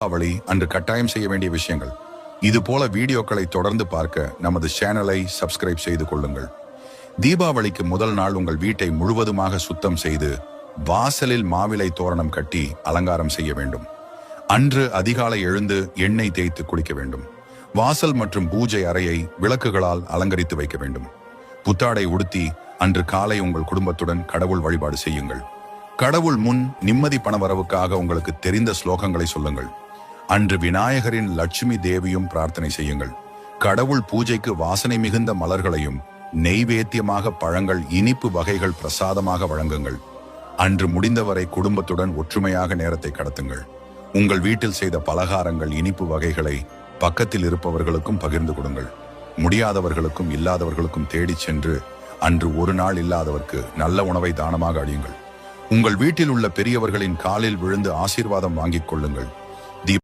தீபாவளி அன்று கட்டாயம் செய்ய வேண்டிய விஷயங்கள். இது போல வீடியோக்களை தொடர்ந்து பார்க்க நமது சேனலை சப்ஸ்கிரைப் செய்து கொள்ளுங்கள். தீபாவளிக்கு முதல் நாள் உங்கள் வீட்டை முழுவதுமாக சுத்தம் செய்து வாசலில் மாவிலை தோரணம் கட்டி அலங்காரம் செய்ய வேண்டும். அன்று அதிகாலை எழுந்து எண்ணெய் தேய்த்து குளிக்க வேண்டும். வாசல் மற்றும் பூஜை அறையை விளக்குகளால் அலங்கரித்து வைக்க வேண்டும். புத்தாடை உடுத்தி அன்று காலை உங்கள் குடும்பத்துடன் கடவுள் வழிபாடு செய்யுங்கள். கடவுள் முன் நிம்மதி பணவரவுக்காக உங்களுக்கு தெரிந்த ஸ்லோகங்களை சொல்லுங்கள். அன்று விநாயகரின் லட்சுமி தேவியும் பிரார்த்தனை செய்யுங்கள். கடவுள் பூஜைக்கு வாசனை மிகுந்த மலர்களையும் நெய்வேத்தியமாக பழங்கள் இனிப்பு வகைகள் பிரசாதமாக வழங்குங்கள். அன்று முடிந்தவரை குடும்பத்துடன் ஒற்றுமையாக நேரத்தை கடத்துங்கள். உங்கள் வீட்டில் செய்த பலகாரங்கள் இனிப்பு வகைகளை பக்கத்தில் இருப்பவர்களுக்கும் பகிர்ந்து கொடுங்கள். முடியாதவர்களுக்கும் இல்லாதவர்களுக்கும் தேடிச் சென்று அன்று ஒரு நாள் இல்லாதவர்க்கு நல்ல உணவை தானமாக அழியுங்கள். உங்கள் வீட்டில் உள்ள பெரியவர்களின் காலில் விழுந்து ஆசீர்வாதம் வாங்கிக் கொள்ளுங்கள்.